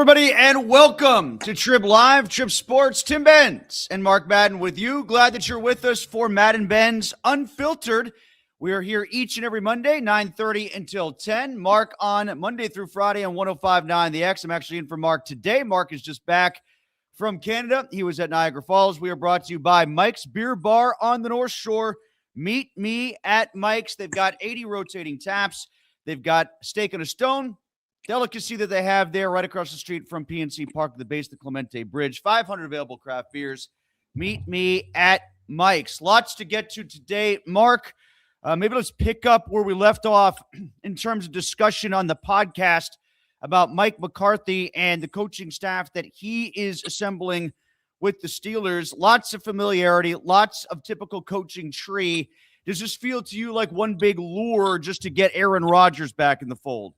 everybody, and welcome to Trib Live, Trib Sports. Tim Benz and Mark Madden with you. Glad that you're with us for Madden Benz Unfiltered. We are here each and every Monday, 9:30 until 10. Mark on Monday through Friday on 105.9 The X. I'm actually in for Mark today. Mark is just back from Canada. He was at Niagara Falls. We are brought to you by Mike's Beer Bar on the North Shore. Meet me at Mike's. They've got 80 rotating taps. They've got Steak on a Stone delicacy that they have there right across the street from PNC Park at the base of the Clemente Bridge. 500 available craft beers. Meet me at Mike's. Lots to get to today. Mark, maybe let's pick up where we left off in terms of discussion on the podcast about Mike McCarthy and the coaching staff that he is assembling with the Steelers. Lots of familiarity, lots of typical coaching tree. Does this feel to you like one big lure just to get Aaron Rodgers back in the fold?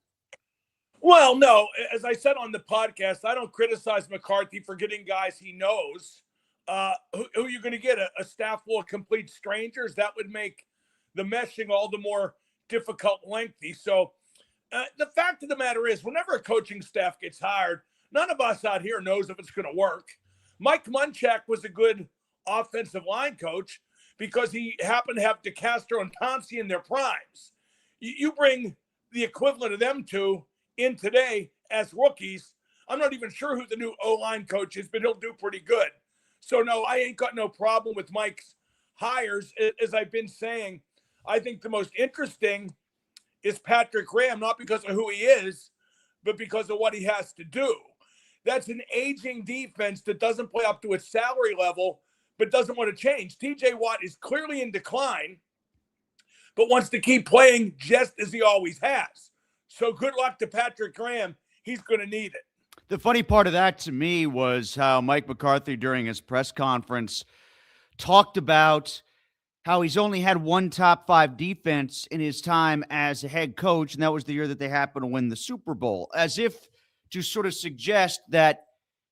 Well, no. As I said on the podcast, I don't criticize McCarthy for getting guys he knows. Who are you going to get? A staff full of complete strangers? That would make the meshing all the more difficult and lengthy. So the fact of the matter is, whenever a coaching staff gets hired, none of us out here knows if it's going to work. Mike Munchak was a good offensive line coach because he happened to have DeCastro and Pouncey in their primes. You bring the equivalent of them two in today as rookies. I'm not even sure who the new O-line coach is, but he'll do pretty good. So, no, I ain't got no problem with Mike's hires. As I've been saying, I think the most interesting is Patrick Graham, not because of who he is, but because of what he has to do. That's an aging defense that doesn't play up to its salary level, but doesn't want to change. TJ Watt is clearly in decline, but wants to keep playing just as he always has. So good luck to Patrick Graham. He's going to need it. The funny part of that to me was how Mike McCarthy during his press conference talked about how he's only had one top five defense in his time as a head coach, and that was the year that they happened to win the Super Bowl, as if to sort of suggest that,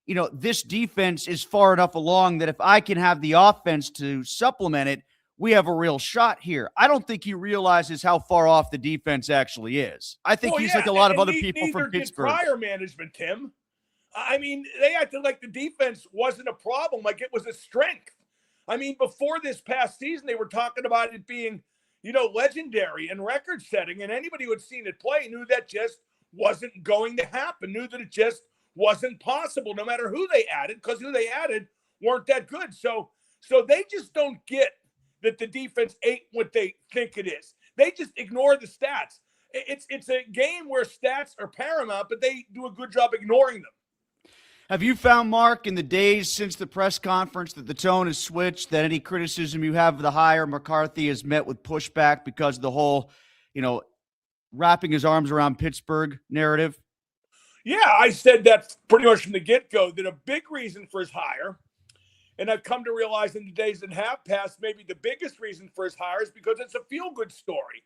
you know, this defense is far enough along that if I can have the offense to supplement it, we have a real shot here. I don't think he realizes how far off the defense actually is. I think he's like a lot of other people from Pittsburgh. Prior management, Tim. I mean, they acted like the defense wasn't a problem, like it was a strength. I mean, before this past season, they were talking about it being, legendary and record-setting, and anybody who had seen it play knew that just wasn't going to happen, knew that it just wasn't possible, no matter who they added, because who they added weren't that good. So they just don't get that the defense ain't what they think it is. They just ignore the stats. It's a game where stats are paramount, but they do a good job ignoring them. Have you found, Mark, in the days since the press conference that the tone has switched, that any criticism you have of the hire McCarthy is met with pushback because of the whole, wrapping his arms around Pittsburgh narrative? Yeah, I said that pretty much from the get-go, that a big reason for his hire, and I've come to realize in the days that have passed, maybe the biggest reason for his hire is because it's a feel-good story.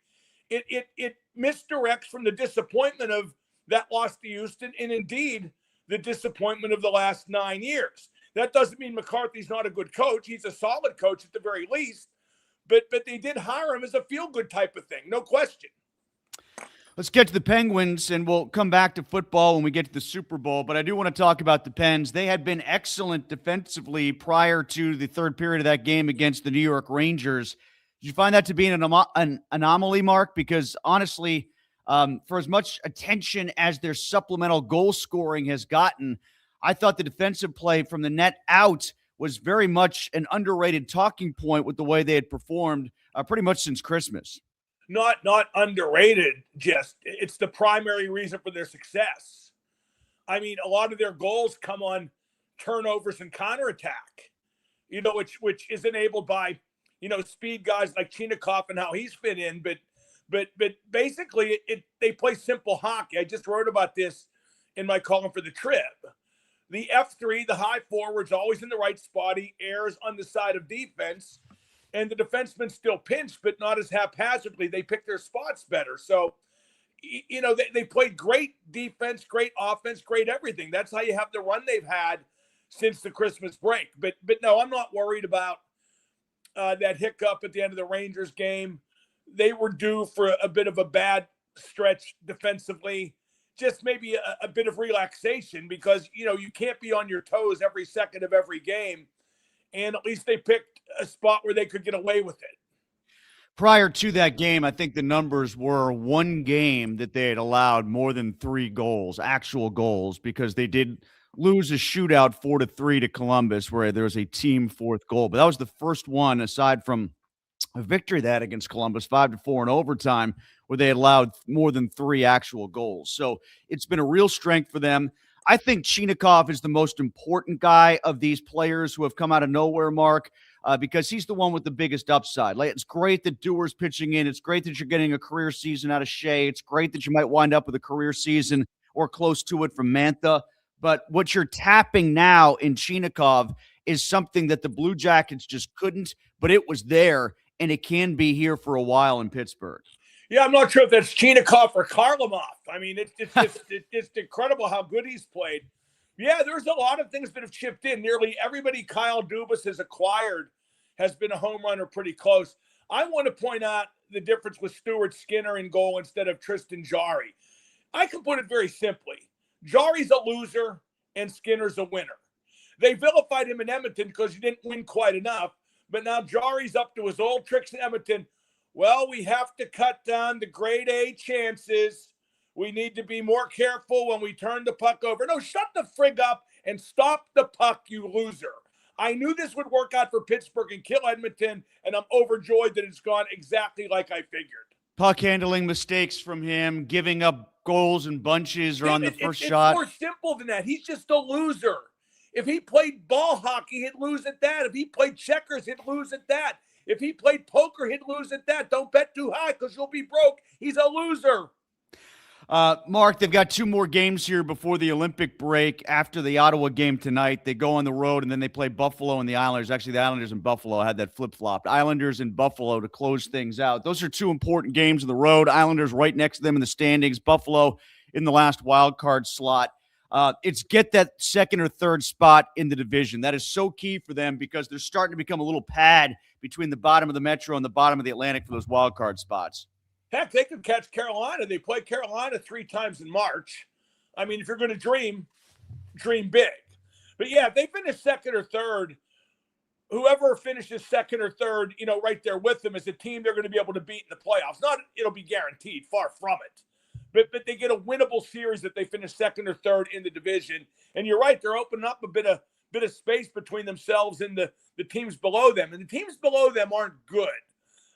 It misdirects from the disappointment of that loss to Houston, and indeed the disappointment of the last 9 years. That doesn't mean McCarthy's not a good coach. He's a solid coach at the very least, but they did hire him as a feel-good type of thing, no question. Let's get to the Penguins, and we'll come back to football when we get to the Super Bowl. But I do want to talk about the Pens. They had been excellent defensively prior to the third period of that game against the New York Rangers. Did you find that to be an anomaly, Mark? Because honestly, for as much attention as their supplemental goal scoring has gotten, I thought the defensive play from the net out was very much an underrated talking point with the way they had performed pretty much since Christmas. Not underrated, just it's the primary reason for their success. I mean, a lot of their goals come on turnovers and counterattack, which is enabled by, speed guys like Chinikov and how he's fit in. But basically, they play simple hockey. I just wrote about this in my column for the Trib. The F3, the high forward's always in the right spot. He airs on the side of defense. And the defensemen still pinch, but not as haphazardly. They pick their spots better. So, they played great defense, great offense, great everything. That's how you have the run they've had since the Christmas break. But no, I'm not worried about that hiccup at the end of the Rangers game. They were due for a bit of a bad stretch defensively. just maybe a bit of relaxation because, you can't be on your toes every second of every game. And at least they picked a spot where they could get away with it. Prior to that game, I think the numbers were one game that they had allowed more than 3 goals, actual goals, because they did lose a shootout 4-3 to Columbus where there was a team fourth goal. But that was the first one, aside from a victory they had against Columbus, 5-4 in overtime, where they allowed more than 3 actual goals. So it's been a real strength for them. I think Chinakhov is the most important guy of these players who have come out of nowhere, Mark, because he's the one with the biggest upside. Like, it's great that Dewar's pitching in. It's great that you're getting a career season out of Shea. It's great that you might wind up with a career season or close to it from Mantha. But what you're tapping now in Chinakhov is something that the Blue Jackets just couldn't, but it was there, and it can be here for a while in Pittsburgh. Yeah, I'm not sure if that's Chinakhov or Karlamov. I mean, it's incredible how good he's played. Yeah, there's a lot of things that have chipped in. Nearly everybody Kyle Dubas has acquired has been a home runner pretty close. I want to point out the difference with Stuart Skinner in goal instead of Tristan Jarry. I can put it very simply. Jarry's a loser and Skinner's a winner. They vilified him in Edmonton because he didn't win quite enough, but now Jarry's up to his old tricks in Edmonton. Well, we have to cut down the grade A chances. We need to be more careful when we turn the puck over. No, shut the frig up and stop the puck, you loser. I knew this would work out for Pittsburgh and kill Edmonton, and I'm overjoyed that it's gone exactly like I figured. Puck handling mistakes from him, giving up goals and bunches or on the first shot. It's more simple than that. He's just a loser. If he played ball hockey, he'd lose at that. If he played checkers, he'd lose at that. If he played poker, he'd lose at that. Don't bet too high because you'll be broke. He's a loser. Mark, they've got 2 more games here before the Olympic break. After the Ottawa game tonight, they go on the road, and then they play Buffalo and the Islanders. Actually, the Islanders and Buffalo had that flip-flopped. Islanders and Buffalo to close things out. Those are 2 important games on the road. Islanders right next to them in the standings. Buffalo in the last wild card slot. It's get that second or third spot in the division. That is so key for them because they're starting to become a little pad between the bottom of the Metro and the bottom of the Atlantic for those wild card spots. Heck, they could catch Carolina. They play Carolina 3 times in March. I mean, if you're going to dream big. But yeah, if they finish second or third, whoever finishes second or third, right there with them is a team they're going to be able to beat in the playoffs. Not it'll be guaranteed, far from it. But they get a winnable series if they finish second or third in the division. And you're right, they're opening up a bit of space between themselves and the teams below them. And the teams below them aren't good.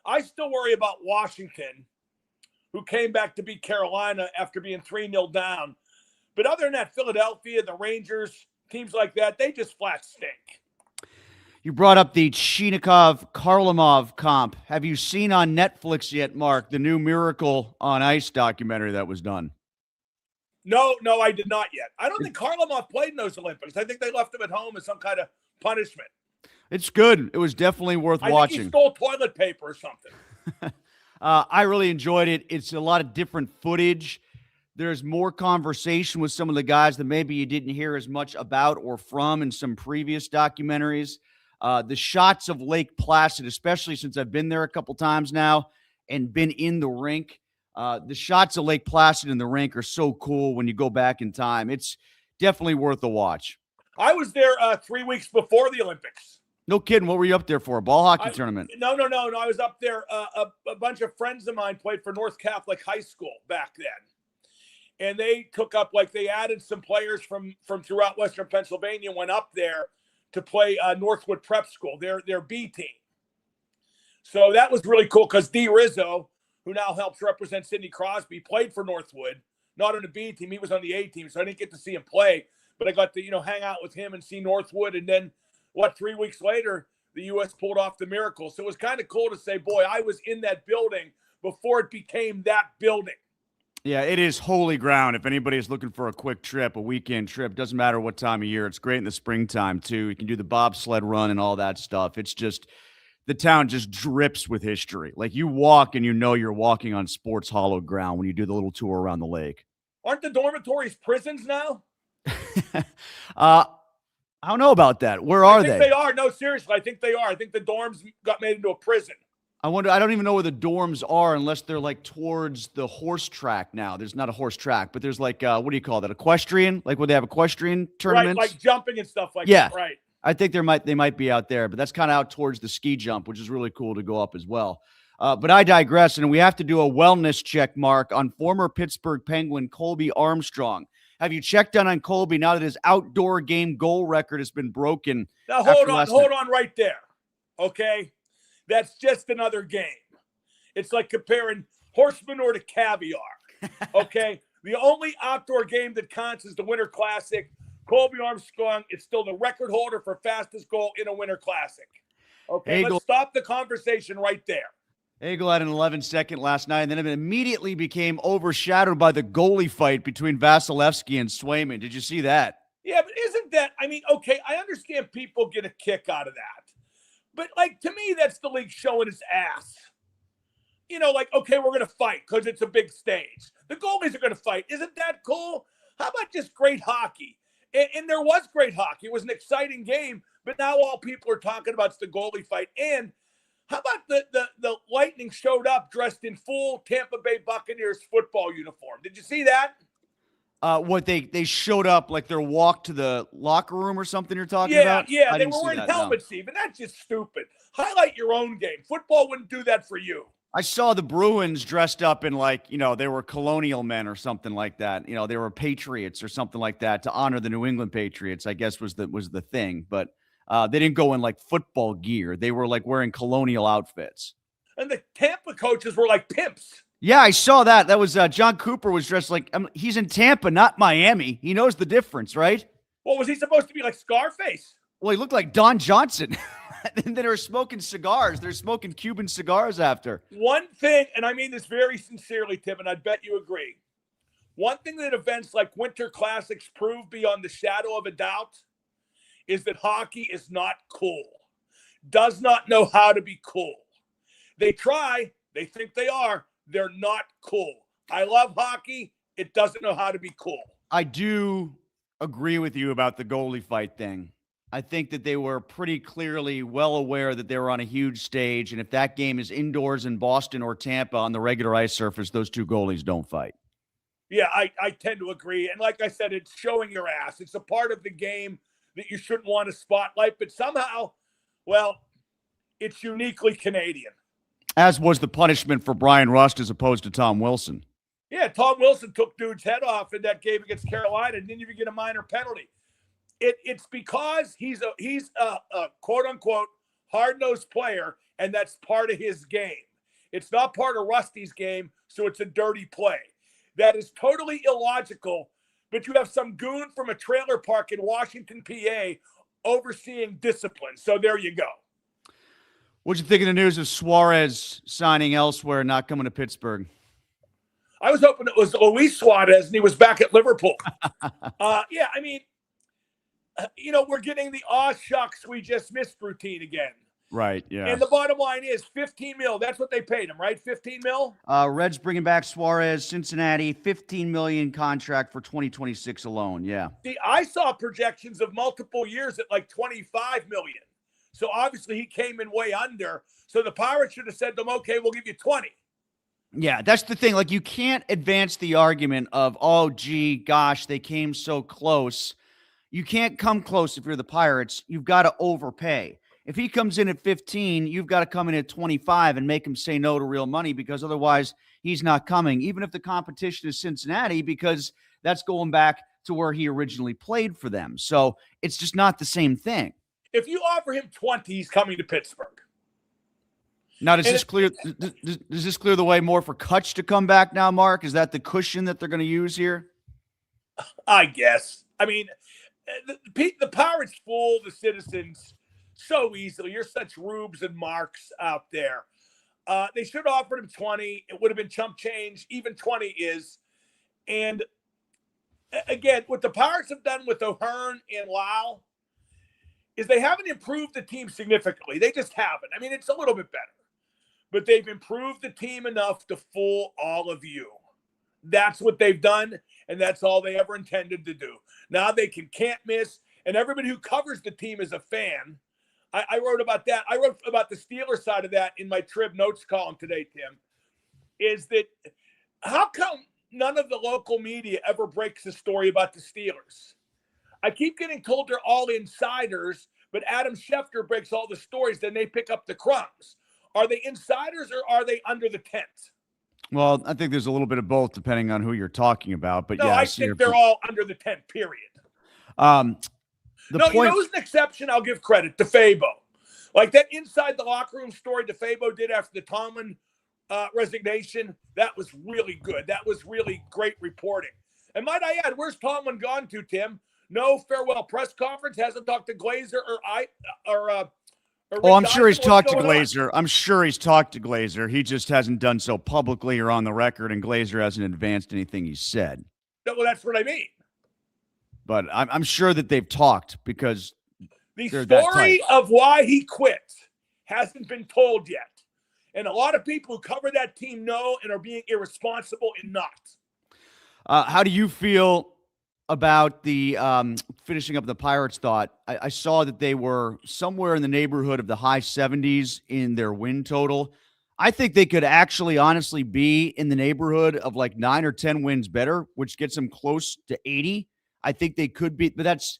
I still worry about Washington, who came back to beat Carolina after being 3-0 down. But other than that, Philadelphia, the Rangers, teams like that, they just flat stink. You brought up the Chinakhov-Karlamov comp. Have you seen on Netflix yet, Mark, the new Miracle on Ice documentary that was done? No, I did not yet. I don't think Karlamov played in those Olympics. I think they left him at home as some kind of punishment. It's good. It was definitely worth watching. I think he stole toilet paper or something. I really enjoyed it. It's a lot of different footage. There's more conversation with some of the guys that maybe you didn't hear as much about or from in some previous documentaries. The shots of Lake Placid, especially since I've been there a couple times now and been in the rink, the shots of Lake Placid in the rink are so cool when you go back in time. It's definitely worth a watch. I was there 3 weeks before the Olympics. No kidding. What were you up there for? A ball hockey tournament? No. I was up there. A bunch of friends of mine played for North Catholic High School back then. And they took up, they added some players from throughout Western Pennsylvania, went up there to play Northwood Prep School, their B team. So that was really cool because D. Rizzo, who now helps represent Sidney Crosby, played for Northwood, not on the B team. He was on the A team, so I didn't get to see him play. But I got to, hang out with him and see Northwood. And then, 3 weeks later, the U.S. pulled off the miracle. So it was kind of cool to say, boy, I was in that building before it became that building. Yeah, it is holy ground. If anybody is looking for a quick trip, a weekend trip, doesn't matter what time of year. It's great in the springtime, too. You can do the bobsled run and all that stuff. It's just, the town just drips with history. Like, you walk and you know you're walking on sports hallowed ground when you do the little tour around the lake. Aren't the dormitories prisons now? I don't know about that. Where are they? I think they are. No, seriously, I think they are. I think the dorms got made into a prison. I wonder, I don't even know where the dorms are unless they're like towards the horse track now. There's not a horse track, but there's like, what do you call that? Equestrian? Like where they have equestrian tournaments? Right, like jumping and stuff like Yeah. that, right. I think they might be out there, but that's kind of out towards the ski jump, which is really cool to go up as well. But I digress, and we have to do a wellness check, Mark, on former Pittsburgh Penguin Colby Armstrong. Have you checked on Colby now that his outdoor game goal record has been broken? Now, hold on right there, okay? That's just another game. It's like comparing horse manure to caviar, okay? The only outdoor game that counts is the Winter Classic. Colby Armstrong is still the record holder for fastest goal in a Winter Classic. Okay, let's stop the conversation right there. Hagel had an 11-second last night, and then it immediately became overshadowed by the goalie fight between Vasilevsky and Swayman. Did you see that? Yeah, but isn't that, I mean, okay, I understand people get a kick out of that. But, like, to me, that's the league showing its ass. You know, like, okay, we're going to fight because it's a big stage. The goalies are going to fight. Isn't that cool? How about just great hockey? And there was great hockey. It was an exciting game, but now all people are talking about is the goalie fight. And how about the Lightning showed up dressed in full Tampa Bay Buccaneers football uniform? Did you see that? What they showed up like their walk to the locker room or something you're talking about? Yeah, they were wearing helmets even. That's just stupid. Highlight your own game. Football wouldn't do that for you. I saw the Bruins dressed up in like, you know, they were colonial men or something like that. You know, they were patriots or something like that to honor the New England Patriots, I guess was the thing. But they didn't go in like football gear. They were like wearing colonial outfits. And the Tampa coaches were like pimps. Yeah, I saw that. That was John Cooper was dressed like he's in Tampa, not Miami. He knows the difference, right? Well, was he supposed to be like Scarface? Well, he looked like Don Johnson. And they were smoking cigars. They're smoking Cuban cigars after. One thing, and I mean this very sincerely, Tim, and I bet you agree. One thing that events like Winter Classics prove beyond the shadow of a doubt is that hockey is not cool. Does not know how to be cool. They try. They think they are. They're not cool. I love hockey. It doesn't know how to be cool. I do agree with you about the goalie fight thing. I think that they were pretty clearly well aware that they were on a huge stage, and if that game is indoors in Boston or Tampa on the regular ice surface, those two goalies don't fight. Yeah, I tend to agree. And like I said, it's showing your ass. It's a part of the game that you shouldn't want to spotlight, but somehow, well, it's uniquely Canadian. As was the punishment for Brian Rust as opposed to Tom Wilson. Yeah, Tom Wilson took dude's head off in that game against Carolina and didn't even get a minor penalty. It's because he's a quote unquote hard-nosed player, and that's part of his game. It's not part of Rusty's game, so it's a dirty play. That is totally illogical, but you have some goon from a trailer park in Washington, PA, overseeing discipline. So there you go. What'd you think of the news of Suarez signing elsewhere, not coming to Pittsburgh? I was hoping it was Luis Suarez, and he was back at Liverpool. Yeah, I mean, you know, we're getting the aw shucks we just missed routine again. Right, yeah. And the bottom line is $15 million. That's what they paid him, right? $15 million? Reds bringing back Suarez, Cincinnati, $15 million contract for 2026 alone, yeah. See, I saw projections of multiple years at like $25 million. So obviously he came in way under. So the Pirates should have said to him, okay, we'll give you 20. Yeah, that's the thing. Like, you can't advance the argument of, oh, gee, gosh, they came so close. You can't come close if you're the Pirates. You've got to overpay. If he comes in at 15, you've got to come in at 25 and make him say no to real money, because otherwise he's not coming, even if the competition is Cincinnati, because that's going back to where he originally played for them. So it's just not the same thing. If you offer him 20, he's coming to Pittsburgh. Now, does this clear the way more for Kutch to come back now, Mark? Is that the cushion that they're going to use here? I guess. I mean, the Pirates fool the citizens so easily. You're such rubes and marks out there. They should have offered him 20. It would have been chump change. Even 20 is. And again, what the Pirates have done with O'Hearn and Lau is they haven't improved the team significantly. They just haven't. I mean, it's a little bit better. But they've improved the team enough to fool all of you. That's what they've done, and that's all they ever intended to do. Now they can't miss, and everybody who covers the team is a fan. I wrote about that. I wrote about the Steelers side of that in my Trib Notes column today, Tim, is that how come none of the local media ever breaks a story about the Steelers? I keep getting told they're all insiders, but Adam Schefter breaks all the stories, then they pick up the crumbs. Are they insiders or are they under the tent? Well, I think there's a little bit of both depending on who you're talking about. But No, yeah, I think they're all under the tent, period. The no, point... you know who's an exception? I'll give credit to Fabo. Like that inside the locker room story DeFabo did after the Tomlin resignation, that was really good. That was really great reporting. And might I add, where's Tomlin gone to, Tim? No farewell press conference. Hasn't talked to Glazer Oh, I'm sure he's talked to Glazer. I'm sure he's talked to Glazer. He just hasn't done so publicly or on the record, and Glazer hasn't advanced anything he said. No, well, that's what I mean. But I'm sure that they've talked because the story of why he quit hasn't been told yet. And a lot of people who cover that team know and are being irresponsible and not. How do you feel about the finishing up the Pirates thought? I saw that they were somewhere in the neighborhood of the high 70s in their win total. I think they could actually honestly be in the neighborhood of like 9 or 10 wins better, which gets them close to 80. I think they could be, but that's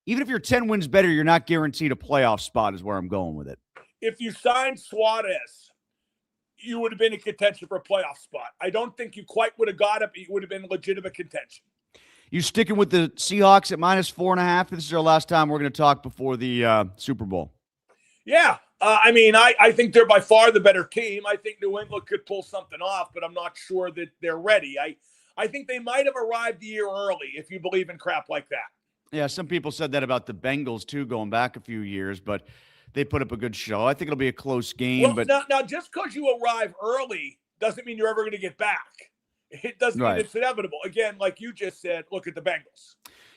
even if you're 10 wins better, you're not guaranteed a playoff spot is where I'm going with it. If you signed Suarez, you would have been in contention for a playoff spot. I don't think you quite would have got it, but you would have been legitimate contention. You sticking with the Seahawks at -4.5? This is our last time we're going to talk before the Super Bowl. Yeah. I think they're by far the better team. I think New England could pull something off, but I'm not sure that they're ready. I think they might have arrived a year early if you believe in crap like that. Yeah, some people said that about the Bengals too, going back a few years, but they put up a good show. I think it'll be a close game. Well, but now just because you arrive early doesn't mean you're ever going to get back. It doesn't mean it's inevitable. Again, like you just said, look at the Bengals.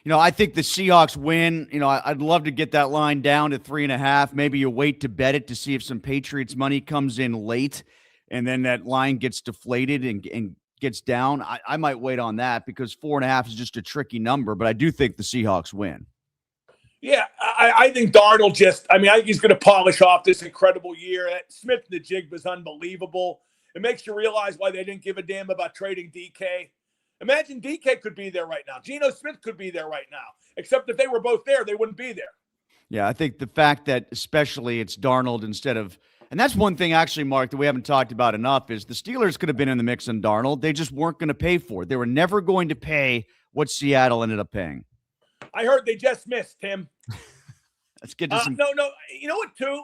I think the Seahawks win. I'd love to get that line down to 3.5. Maybe you wait to bet it to see if some Patriots money comes in late, and then that line gets deflated and gets down. I might wait on that because 4.5 is just a tricky number, but I do think the Seahawks win. Yeah, I think Darnold I think he's going to polish off this incredible year. Smith and the jig was unbelievable. It makes you realize why they didn't give a damn about trading DK. Imagine DK could be there right now. Geno Smith could be there right now. Except if they were both there, they wouldn't be there. Yeah, I think the fact that especially it's Darnold instead of – and that's one thing actually, Mark, that we haven't talked about enough is the Steelers could have been in the mix on Darnold. They just weren't going to pay for it. They were never going to pay what Seattle ended up paying. I heard they just missed, Tim. Let's get to some – No. You know what, too?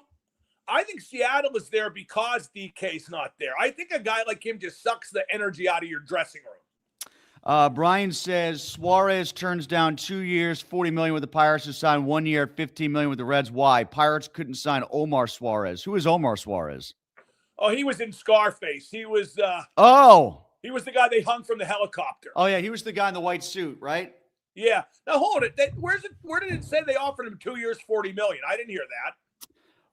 I think Seattle is there because DK's not there. I think a guy like him just sucks the energy out of your dressing room. Brian says Suarez turns down 2 years, $40 million with the Pirates to sign 1 year at $15 million with the Reds. Why? Pirates couldn't sign Omar Suarez. Who is Omar Suarez? Oh, he was in Scarface. He was he was the guy they hung from the helicopter. Oh yeah, he was the guy in the white suit, right? Yeah. Now hold it. Where did it say they offered him 2 years, $40 million? I didn't hear that.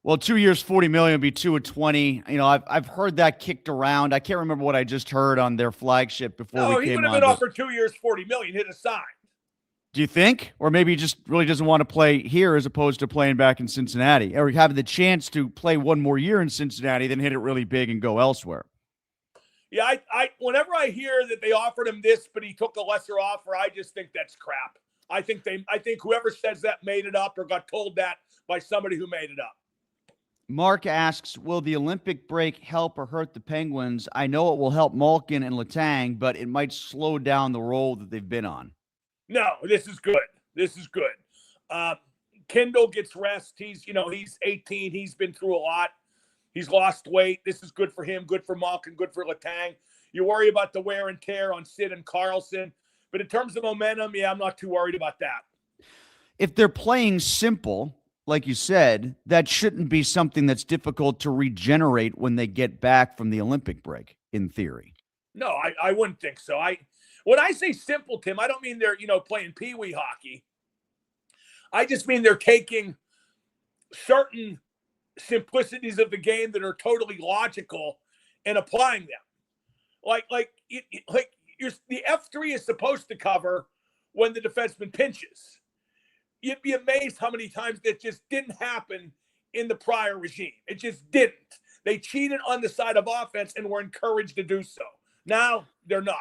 Well, 2 years, $40 million would be 2 at 20. I've heard that kicked around. I can't remember what I just heard on their flagship before we came on. He would have been offered 2 years, $40 million, hit a sign. Do you think? Or maybe he just really doesn't want to play here as opposed to playing back in Cincinnati, or having the chance to play one more year in Cincinnati, then hit it really big and go elsewhere. Yeah, I whenever I hear that they offered him this, but he took a lesser offer, I just think that's crap. I think whoever says that made it up or got told that by somebody who made it up. Mark asks, will the Olympic break help or hurt the Penguins? I know it will help Malkin and Letang, but it might slow down the roll that they've been on. No, this is good. Kendall gets rest. He's 18. He's been through a lot. He's lost weight. This is good for him, good for Malkin, good for Letang. You worry about the wear and tear on Sid and Carlson. But in terms of momentum, yeah, I'm not too worried about that. If they're playing simple, like you said, that shouldn't be something that's difficult to regenerate when they get back from the Olympic break, in theory. No, I wouldn't think so. When I say simple, Tim, I don't mean they're, playing peewee hockey. I just mean they're taking certain simplicities of the game that are totally logical and applying them. The F3 is supposed to cover when the defenseman pinches. You'd be amazed how many times that just didn't happen in the prior regime. It just didn't. They cheated on the side of offense and were encouraged to do so. Now they're not.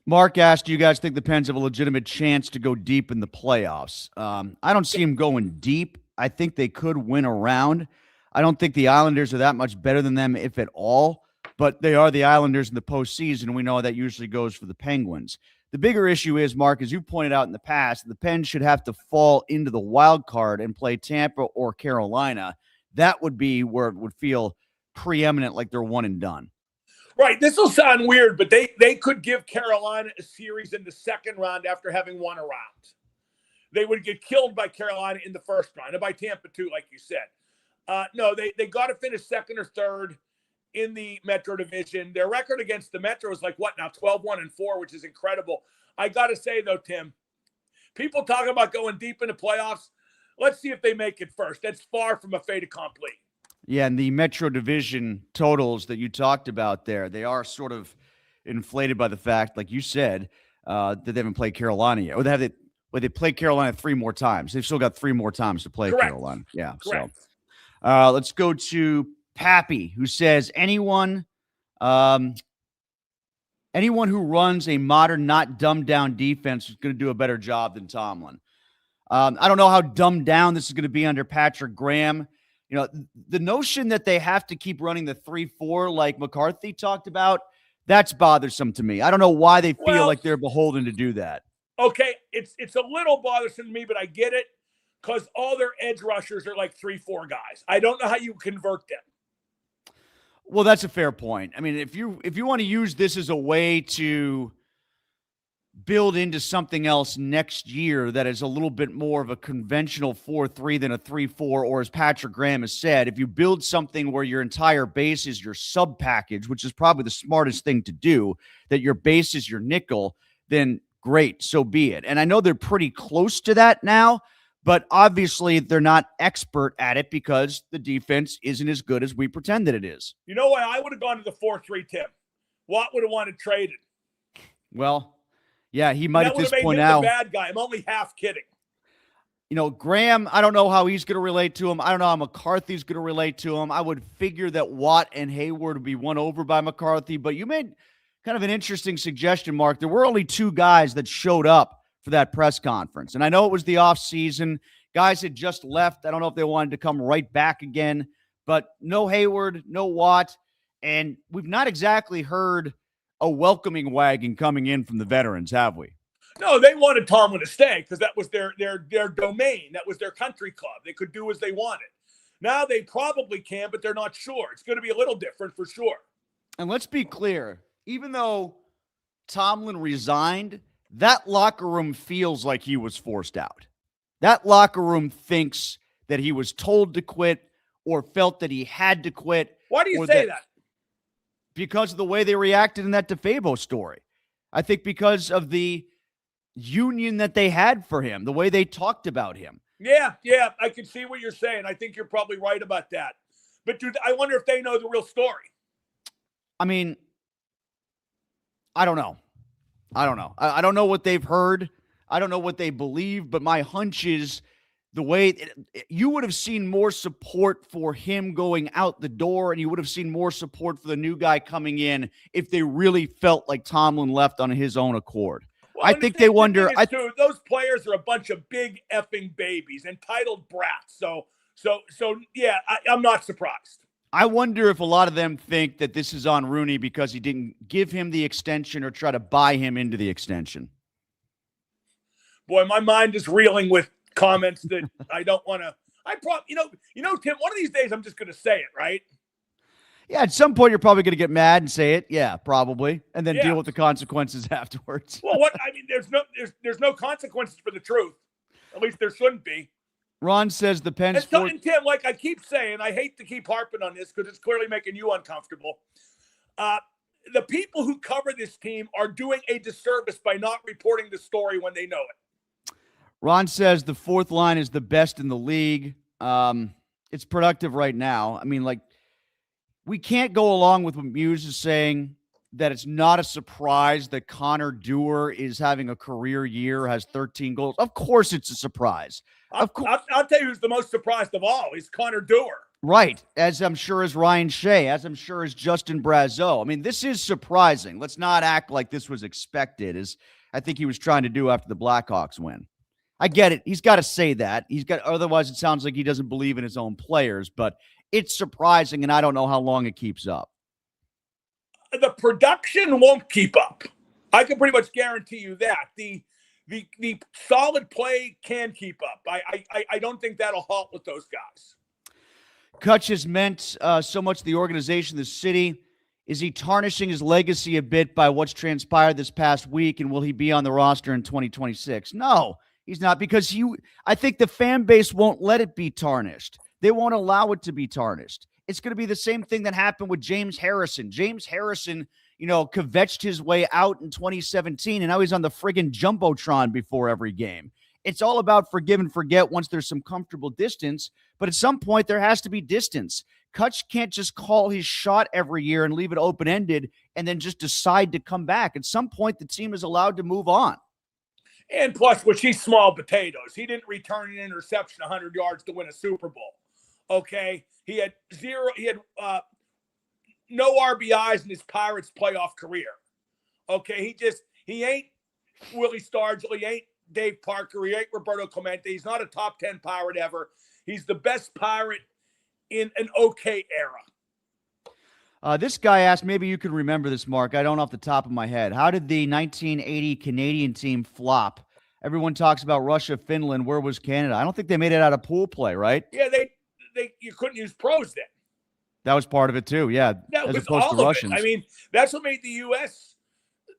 Mark asked, do you guys think the Pens have a legitimate chance to go deep in the playoffs? I don't see them going deep. I think they could win a round. I don't think the Islanders are that much better than them, if at all, but they are the Islanders in the postseason. We know how that usually goes for the Penguins. The bigger issue is, Mark, as you pointed out in the past, the Pens should have to fall into the wild card and play Tampa or Carolina. That would be where it would feel preeminent, like they're one and done. Right. This will sound weird, but they could give Carolina a series in the second round after having won a round. They would get killed by Carolina in the first round, and by Tampa too, like you said. No, they got to finish second or third in the Metro Division. Their record against the Metro is like, what now, 12-1-4, which is incredible. I got to say, though, Tim, people talking about going deep into playoffs, let's see if they make it first. That's far from a fait accompli. Yeah, and the Metro Division totals that you talked about there, they are sort of inflated by the fact, like you said, that they haven't played Carolina yet. Or they played Carolina 3 more times. They've still got 3 more times to play Carolina. Yeah, correct. So let's go to Pappy, who says anyone who runs a modern, not dumbed down defense is going to do a better job than Tomlin. I don't know how dumbed down this is going to be under Patrick Graham. You know, the notion that they have to keep running the 3-4 like McCarthy talked about, that's bothersome to me. I don't know why they feel like they're beholden to do that. Okay, it's a little bothersome to me, but I get it because all their edge rushers are like 3-4 guys. I don't know how you convert them. Well, that's a fair point. I mean, if you want to use this as a way to build into something else next year that is a little bit more of a conventional 4-3 than a 3-4, or as Patrick Graham has said, if you build something where your entire base is your sub package, which is probably the smartest thing to do, that your base is your nickel, then great, so be it. And I know they're pretty close to that now, but obviously they're not expert at it because the defense isn't as good as we pretend that it is. You know why I would have gone to the 4-3, Tim? Watt would have wanted traded. Well, yeah, he might at this point now. now. The bad guy. I'm only half kidding. You know, Graham, I don't know how he's going to relate to him. I don't know how McCarthy's going to relate to him. I would figure that Watt and Hayward would be won over by McCarthy, but you made kind of an interesting suggestion, Mark. There were only 2 guys that showed up for that press conference. And I know it was the offseason. Guys had just left. I don't know if they wanted to come right back again, but no Hayward, no Watt. And we've not exactly heard a welcoming wagon coming in from the veterans, have we? No, they wanted Tomlin to stay because that was their domain. That was their country club. They could do as they wanted. Now they probably can, but they're not sure. It's going to be a little different for sure. And let's be clear. Even though Tomlin resigned, that locker room feels like he was forced out. That locker room thinks that he was told to quit or felt that he had to quit. Why do you say that? Because of the way they reacted in that DeFabo story. I think because of the union that they had for him, the way they talked about him. Yeah, I can see what you're saying. I think you're probably right about that. But dude, I wonder if they know the real story. I mean, I don't know. I don't know what they've heard. I don't know what they believe, but my hunch is the way you would have seen more support for him going out the door, and you would have seen more support for the new guy coming in if they really felt like Tomlin left on his own accord. Well, I think they wonder. Those players are a bunch of big effing babies, entitled brats. So yeah, I'm not surprised. I wonder if a lot of them think that this is on Rooney because he didn't give him the extension or try to buy him into the extension. Boy, my mind is reeling with comments that I don't want to. You know, Tim. One of these days, I'm just going to say it, right? Yeah, at some point, you're probably going to get mad and say it. Yeah, probably, and then deal with the consequences afterwards. Well, there's no consequences for the truth. At least there shouldn't be. Ron says the Pens. And Tim, like I keep saying, I hate to keep harping on this because it's clearly making you uncomfortable. The people who cover this team are doing a disservice by not reporting the story when they know it. Ron says the 4th line is the best in the league. It's productive right now. I mean, like, we can't go along with what Muse is saying, that it's not a surprise that Connor Dewar is having a career year, has 13 goals. Of course it's a surprise. I'll tell you who's the most surprised of all. He's Connor Dewar. Right, as I'm sure as Ryan Shea, as I'm sure as Justin Brazeau. I mean, this is surprising. Let's not act like this was expected, as I think he was trying to do after the Blackhawks win. I get it. He's got to say that. Otherwise it sounds like he doesn't believe in his own players, but it's surprising, and I don't know how long it keeps up. The production won't keep up. I can pretty much guarantee you that. The solid play can keep up. I don't think that'll halt with those guys. Kutch has meant so much to the organization, the city. Is he tarnishing his legacy a bit by what's transpired this past week, and will he be on the roster in 2026? No, he's not, because I think the fan base won't let it be tarnished. They won't allow it to be tarnished. It's going to be the same thing that happened with James Harrison. James Harrison, kvetched his way out in 2017, and now he's on the friggin' Jumbotron before every game. It's all about forgive and forget once there's some comfortable distance, but at some point there has to be distance. Kutch can't just call his shot every year and leave it open-ended and then just decide to come back. At some point, the team is allowed to move on. And plus, which he's small potatoes. He didn't return an interception 100 yards to win a Super Bowl. Okay? He had no RBIs in his Pirates playoff career. Okay? He ain't Willie Stargell. He ain't Dave Parker. He ain't Roberto Clemente. He's not a top 10 Pirate ever. He's the best Pirate in an okay era. This guy asked, maybe you can remember this, Mark. I don't off the top of my head. How did the 1980 Canadian team flop? Everyone talks about Russia, Finland. Where was Canada? I don't think they made it out of pool play, right? Yeah, you couldn't use pros then. That was part of it too, yeah. That was all of it. I mean, that's what made the U.S.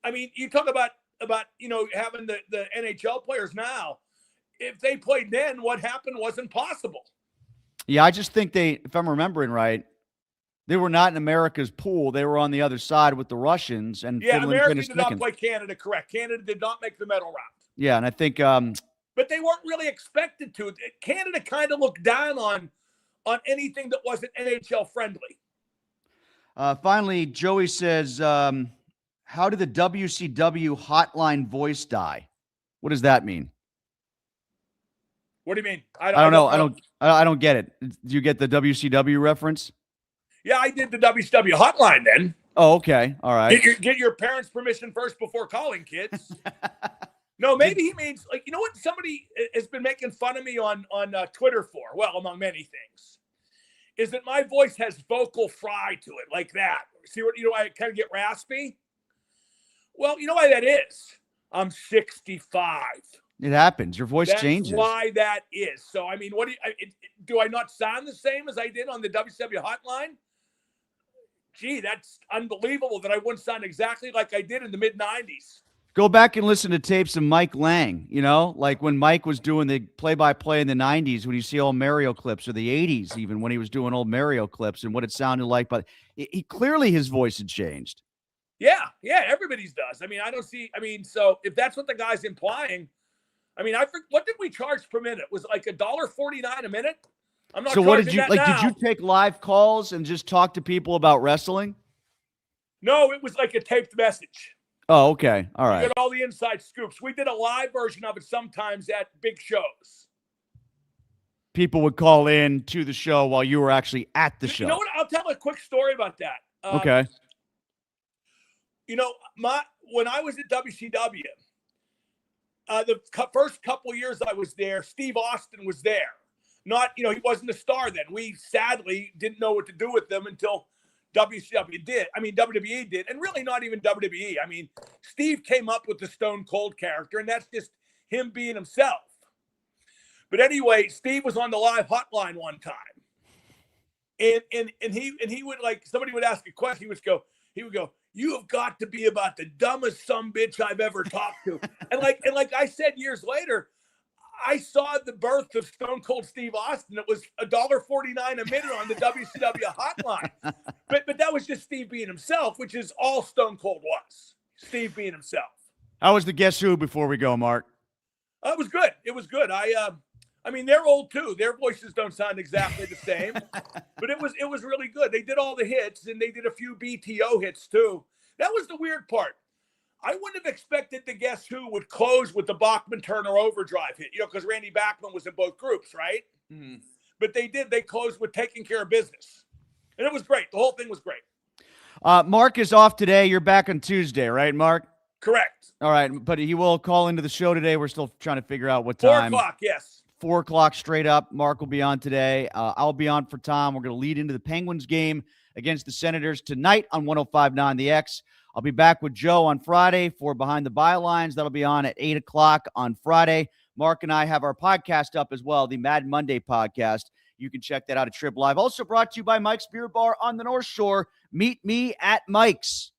I mean, you talk about having the NHL players now. If they played then, what happened wasn't possible. Yeah, I just think if I'm remembering right, they were not in America's pool. They were on the other side with the Russians. And yeah, Finland America did not play Canada, correct. Canada did not make the medal round. Yeah, and I think but they weren't really expected to. Canada kind of looked down on anything that wasn't NHL friendly. Finally, Joey says, how did the WCW hotline voice die? What does that mean? What do you mean? I don't know. I don't get it. Do you get the WCW reference? Yeah, I did the WCW hotline then. Oh, okay. All right. Get your parents' permission first before calling, kids. No, maybe he means, like, you know what somebody has been making fun of me on Twitter for, well, among many things, is that my voice has vocal fry to it, like that. See what, I kind of get raspy? Well, you know why that is? I'm 65. It happens. Your voice changes. That's why that is. So, I mean, do I not sound the same as I did on the WCW hotline? Gee, that's unbelievable that I wouldn't sound exactly like I did in the mid-90s. Go back and listen to tapes of Mike Lang, like when Mike was doing the play-by-play in the 90s, when you see old Mario clips, or the 80s even, when he was doing old Mario clips and what it sounded like. But he clearly, his voice had changed. Yeah, everybody's does. I mean, so if that's what the guy's implying, I mean, what did we charge per minute? Was it like $1.49 a minute? I'm not. So what did you like? Did you take live calls and just talk to people about wrestling? No, it was like a taped message. Oh, okay. All right. You got all the inside scoops. We did a live version of it sometimes at big shows. People would call in to the show while you were actually at the show. You know what? I'll tell a quick story about that. Okay. When I was at WCW, the first couple years I was there, Steve Austin was there. He wasn't a star then. We sadly didn't know what to do with them until WWE did, and really not even WWE. I mean, Steve came up with the Stone Cold character, and that's just him being himself. But anyway, Steve was on the live hotline one time, and he would, like, somebody would ask a question, he would go, "You have got to be about the dumbest sumbitch I've ever talked to," and like I said years later, I saw the birth of Stone Cold Steve Austin. It was $1.49 a minute on the WCW hotline. But that was just Steve being himself, which is all Stone Cold was. Steve being himself. How was the Guess Who before we go, Mark? It was good. It was good. I mean, they're old too. Their voices don't sound exactly the same. But it was really good. They did all the hits, and they did a few BTO hits too. That was the weird part. I wouldn't have expected the Guess Who would close with the Bachman-Turner Overdrive hit, because Randy Bachman was in both groups, right? Mm-hmm. but they did. They closed with taking care of business. And it was great. The whole thing was great. Mark is off today. You're back on Tuesday, right, Mark? Correct. All right, but he will call into the show today. We're still trying to figure out what time. 4 o'clock, yes. 4 o'clock straight up. Mark will be on today. I'll be on for Tom. We're going to lead into the Penguins game against the Senators tonight on 105.9 The X. I'll be back with Joe on Friday for Behind the Bylines. That'll be on at 8 o'clock on Friday. Mark and I have our podcast up as well, the Mad Monday podcast. You can check that out at Trib Live. Also brought to you by Mike's Beer Bar on the North Shore. Meet me at Mike's.